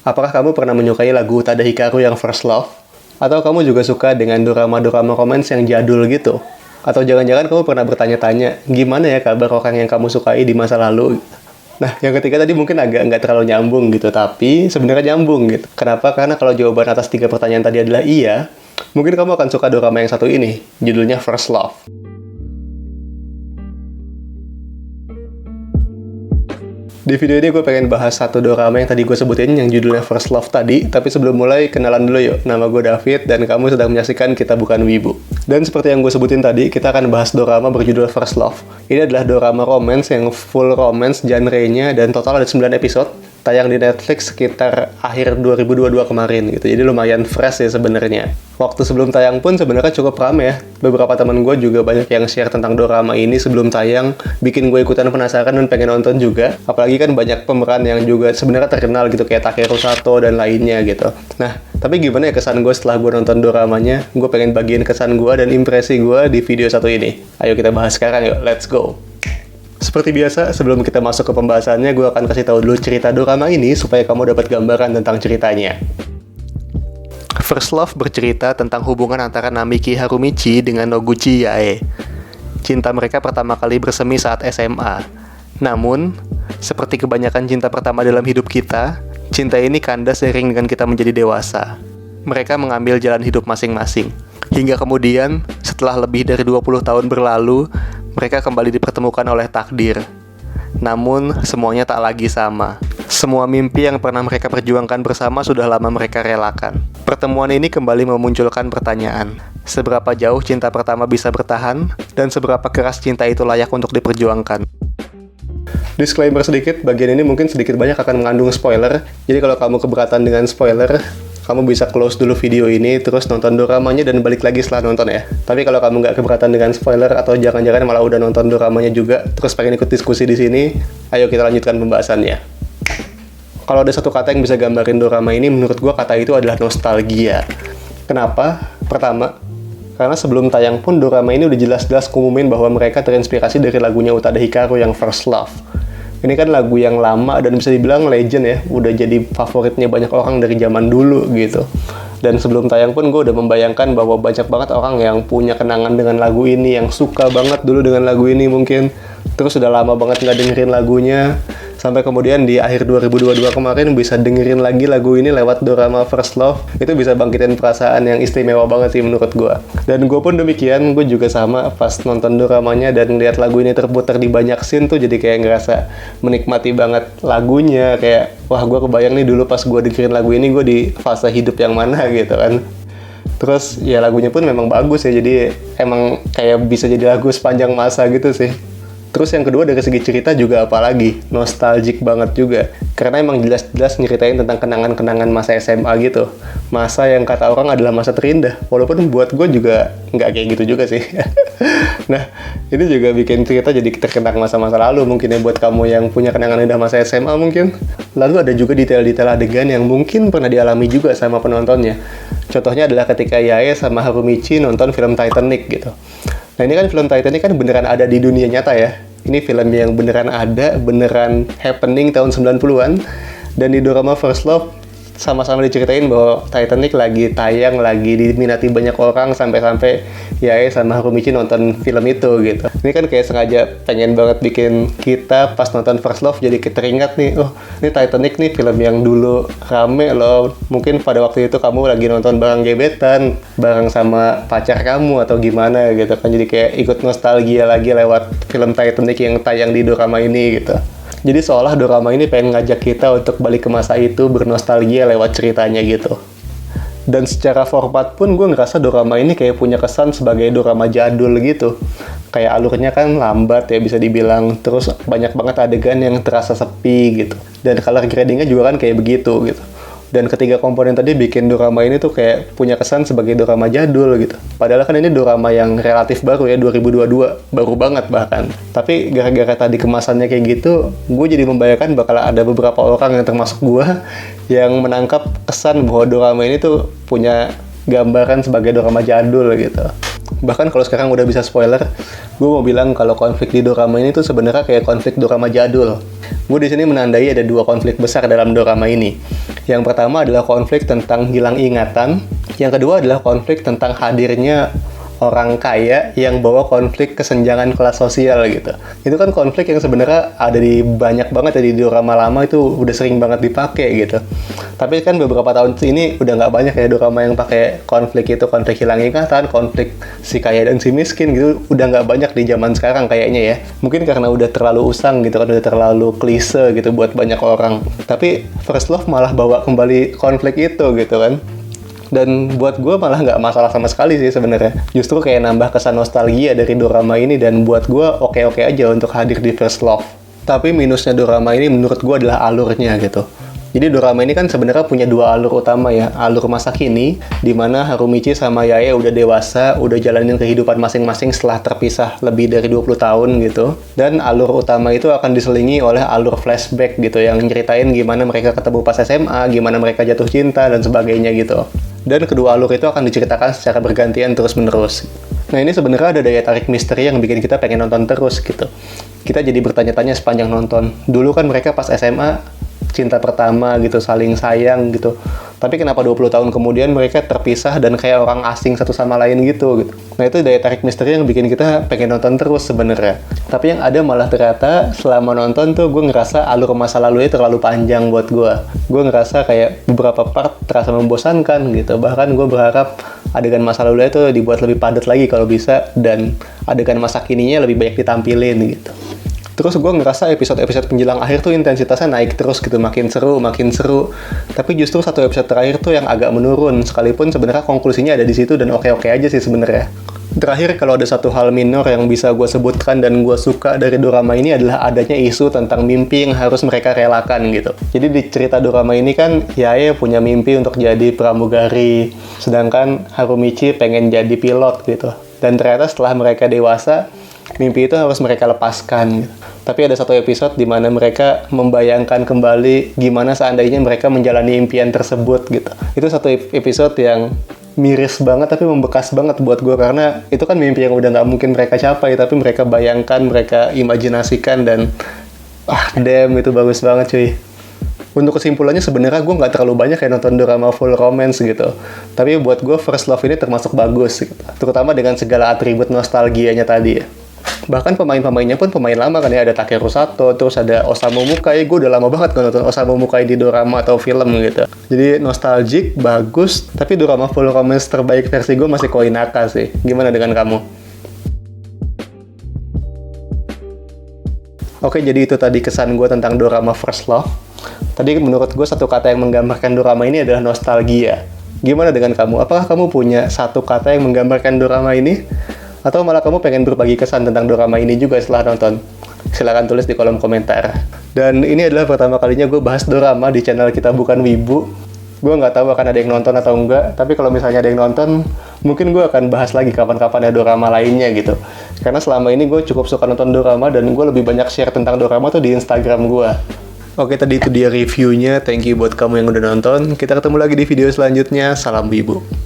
Apakah kamu pernah menyukai lagu Utada Hikaru yang First Love? Atau kamu juga suka dengan dorama-dorama romance yang jadul gitu? Atau jangan-jangan kamu pernah bertanya-tanya, gimana ya kabar orang yang kamu sukai di masa lalu? Nah, yang ketiga tadi mungkin agak nggak terlalu nyambung gitu, tapi sebenarnya nyambung gitu. Kenapa? Karena kalau jawaban atas 3 pertanyaan tadi adalah iya, mungkin kamu akan suka dorama yang satu ini, judulnya First Love. Di video ini gue pengen bahas satu dorama yang tadi gue sebutin, yang judulnya First Love tadi. Tapi sebelum mulai, kenalan dulu yuk. Nama gue David, dan kamu sedang menyaksikan Kita Bukan Wibu. Dan seperti yang gue sebutin tadi, kita akan bahas dorama berjudul First Love. Ini adalah dorama romance yang full romance genre-nya, dan total ada 9 episode. Tayang di Netflix sekitar akhir 2022 kemarin gitu. Jadi lumayan fresh ya sebenarnya. Waktu sebelum tayang pun sebenarnya cukup rame ya. Beberapa teman gue juga banyak yang share tentang dorama ini sebelum tayang, bikin gue ikutan penasaran dan pengen nonton juga. Apalagi kan banyak pemeran yang juga sebenarnya terkenal gitu, kayak Takeru Sato dan lainnya gitu. Nah, tapi gimana ya kesan gue setelah gue nonton doramanya? Gue pengen bagiin kesan gue dan impresi gue di video satu ini. Ayo kita bahas sekarang yuk, let's go! Seperti biasa, sebelum kita masuk ke pembahasannya, gue akan kasih tahu dulu cerita dorama ini supaya kamu dapat gambaran tentang ceritanya. First Love bercerita tentang hubungan antara Namiki Harumichi dengan Noguchi Yae. Cinta mereka pertama kali bersemi saat SMA. Namun, seperti kebanyakan cinta pertama dalam hidup kita, cinta ini kandas seiring dengan kita menjadi dewasa. Mereka mengambil jalan hidup masing-masing. Hingga kemudian, setelah lebih dari 20 tahun berlalu, mereka kembali dipertemukan oleh takdir. Namun, semuanya tak lagi sama. Semua mimpi yang pernah mereka perjuangkan bersama sudah lama mereka relakan. Pertemuan ini kembali memunculkan pertanyaan. Seberapa jauh cinta pertama bisa bertahan, dan seberapa keras cinta itu layak untuk diperjuangkan. Disclaimer sedikit, bagian ini mungkin sedikit banyak akan mengandung spoiler. Jadi kalau kamu keberatan dengan spoiler, kamu bisa close dulu video ini, terus nonton doramanya dan balik lagi setelah nonton ya. Tapi kalau kamu nggak keberatan dengan spoiler, atau jangan-jangan malah udah nonton doramanya juga, terus pengen ikut diskusi di sini, ayo kita lanjutkan pembahasannya. Kalau ada satu kata yang bisa gambarin dorama ini, menurut gue kata itu adalah nostalgia. Kenapa? Pertama, karena sebelum tayang pun dorama ini udah jelas-jelas ngumumin bahwa mereka terinspirasi dari lagunya Utada Hikaru yang First Love. Ini kan lagu yang lama dan bisa dibilang legend ya, udah jadi favoritnya banyak orang dari zaman dulu gitu. Dan sebelum tayang pun gue udah membayangkan bahwa banyak banget orang yang punya kenangan dengan lagu ini, yang suka banget dulu dengan lagu ini mungkin. Terus udah lama banget nggak dengerin lagunya, sampai kemudian di akhir 2022 kemarin bisa dengerin lagi lagu ini lewat dorama First Love. Itu bisa bangkitin perasaan yang istimewa banget sih menurut gue. Dan gue pun demikian, gue juga sama pas nonton doramanya dan lihat lagu ini terputar di banyak scene tuh jadi kayak ngerasa menikmati banget lagunya. Kayak, wah gue kebayang nih dulu pas gue dengerin lagu ini gue di fase hidup yang mana gitu kan. Terus ya lagunya pun memang bagus ya, jadi emang kayak bisa jadi lagu sepanjang masa gitu sih. Terus yang kedua dari segi cerita juga apalagi, nostalgic banget juga. Karena emang jelas-jelas nyeritain tentang kenangan-kenangan masa SMA gitu. Masa yang kata orang adalah masa terindah. Walaupun buat gue juga nggak kayak gitu juga sih. Nah, ini juga bikin cerita jadi terkenang masa-masa lalu mungkin ya buat kamu yang punya kenangan indah masa SMA mungkin. Lalu ada juga detail-detail adegan yang mungkin pernah dialami juga sama penontonnya. Contohnya adalah ketika Yae sama Harumichi nonton film Titanic gitu. Nah ini kan film Titanic kan beneran ada di dunia nyata ya. Ini film yang beneran ada, beneran happening tahun 90-an. Dan di dorama First Love sama-sama diceritain bahwa Titanic lagi tayang, lagi diminati banyak orang, sampai-sampai Yae sama Harumichi nonton film itu gitu. Ini kan kayak sengaja pengen banget bikin kita pas nonton First Love jadi teringat nih, oh ini Titanic nih film yang dulu rame loh. Mungkin pada waktu itu kamu lagi nonton bareng gebetan, bareng sama pacar kamu atau gimana gitu kan. Jadi kayak ikut nostalgia lagi lewat film Titanic yang tayang di dorama ini gitu. Jadi seolah dorama ini pengen ngajak kita untuk balik ke masa itu, bernostalgia lewat ceritanya gitu. Dan secara format pun gue ngerasa dorama ini kayak punya kesan sebagai dorama jadul gitu. Kayak alurnya kan lambat ya bisa dibilang, terus banyak banget adegan yang terasa sepi gitu. Dan color gradingnya juga kan kayak begitu gitu. Dan ketiga komponen tadi bikin dorama ini tuh kayak punya kesan sebagai dorama jadul gitu. Padahal kan ini dorama yang relatif baru ya, 2022. Baru banget bahkan. Tapi gara-gara tadi kemasannya kayak gitu, gue jadi membayangkan bakal ada beberapa orang yang termasuk gue yang menangkap kesan bahwa dorama ini tuh punya gambaran sebagai dorama jadul gitu. Bahkan kalau sekarang udah bisa spoiler, gue mau bilang kalau konflik di dorama ini tuh sebenarnya kayak konflik dorama jadul. Gue di sini menandai ada dua konflik besar dalam dorama ini. Yang pertama adalah konflik tentang hilang ingatan. Yang kedua adalah konflik tentang hadirnya orang kaya yang bawa konflik kesenjangan kelas sosial gitu. Itu kan konflik yang sebenarnya ada di banyak banget ya di dorama lama, itu udah sering banget dipakai gitu. Tapi kan beberapa tahun ini udah nggak banyak ya dorama yang pakai konflik itu, konflik hilang ingatan, konflik si kaya dan si miskin gitu, udah nggak banyak di zaman sekarang kayaknya ya. Mungkin karena udah terlalu usang gitu kan, udah terlalu klise gitu buat banyak orang. Tapi First Love malah bawa kembali konflik itu gitu kan. Dan buat gue malah nggak masalah sama sekali sih sebenarnya. Justru kayak nambah kesan nostalgia dari dorama ini, dan buat gue oke-oke aja untuk hadir di First Love. Tapi minusnya dorama ini menurut gue adalah alurnya gitu. Jadi dorama ini kan sebenarnya punya dua alur utama ya. Alur masa kini, di mana Harumichi sama Yae udah dewasa, udah jalanin kehidupan masing-masing setelah terpisah lebih dari 20 tahun gitu. Dan alur utama itu akan diselingi oleh alur flashback gitu, yang nyeritain gimana mereka ketemu pas SMA, gimana mereka jatuh cinta, dan sebagainya gitu. Dan kedua alur itu akan diceritakan secara bergantian terus-menerus. Nah ini sebenarnya ada daya tarik misteri yang bikin kita pengen nonton terus gitu. Kita jadi bertanya-tanya sepanjang nonton. Dulu kan mereka pas SMA, cinta pertama gitu, saling sayang gitu. Tapi kenapa 20 tahun kemudian mereka terpisah dan kayak orang asing satu sama lain gitu. Nah itu daya tarik misteri yang bikin kita pengen nonton terus sebenarnya. Tapi yang ada malah ternyata selama nonton tuh gue ngerasa alur masa lalunya terlalu panjang buat gue. Gue ngerasa kayak beberapa part terasa membosankan gitu. Bahkan gue berharap adegan masa lalunya tuh dibuat lebih padat lagi kalau bisa, dan adegan masa kininya lebih banyak ditampilin gitu. Terus gue ngerasa episode-episode menjelang akhir tuh intensitasnya naik terus gitu, makin seru, makin seru. Tapi justru satu episode terakhir tuh yang agak menurun, sekalipun sebenarnya konklusinya ada di situ dan oke-oke aja sih sebenarnya. Terakhir, kalau ada satu hal minor yang bisa gue sebutkan dan gue suka dari dorama ini adalah adanya isu tentang mimpi yang harus mereka relakan gitu. Jadi di cerita dorama ini kan Yae punya mimpi untuk jadi pramugari, sedangkan Harumichi pengen jadi pilot gitu. Dan ternyata setelah mereka dewasa, mimpi itu harus mereka lepaskan gitu. Tapi ada satu episode di mana mereka membayangkan kembali gimana seandainya mereka menjalani impian tersebut gitu. Itu satu episode yang miris banget tapi membekas banget buat gue, karena itu kan mimpi yang udah nggak mungkin mereka capai, tapi mereka bayangkan, mereka imajinasikan, dan damn itu bagus banget cuy. Untuk kesimpulannya sebenarnya gue nggak terlalu banyak kayak nonton drama full romance gitu. Tapi buat gue First Love ini termasuk bagus gitu. Terutama dengan segala atribut nostalgianya tadi ya. Bahkan pemain-pemainnya pun pemain lama kan ya, ada Takeru Sato, terus ada Osamu Mukai. Gue udah lama banget nonton Osamu Mukai di drama atau film gitu. Jadi nostalgic, bagus, tapi drama full romance terbaik versi gue masih Koinaka sih. Gimana dengan kamu? Oke, jadi itu tadi kesan gue tentang drama First Love. Tadi menurut gue satu kata yang menggambarkan drama ini adalah nostalgia. Gimana dengan kamu? Apakah kamu punya satu kata yang menggambarkan drama ini? Atau malah kamu pengen berbagi kesan tentang drama ini juga setelah nonton? Silahkan tulis di kolom komentar. Dan ini adalah pertama kalinya gue bahas drama di channel Kita Bukan Wibu. Gue nggak tahu akan ada yang nonton atau enggak, tapi kalau misalnya ada yang nonton, mungkin gue akan bahas lagi kapan-kapan ada drama lainnya gitu. Karena selama ini gue cukup suka nonton drama, dan gue lebih banyak share tentang drama tuh di Instagram gue. Oke, tadi itu dia reviewnya. Thank you buat kamu yang udah nonton. Kita ketemu lagi di video selanjutnya. Salam Wibu.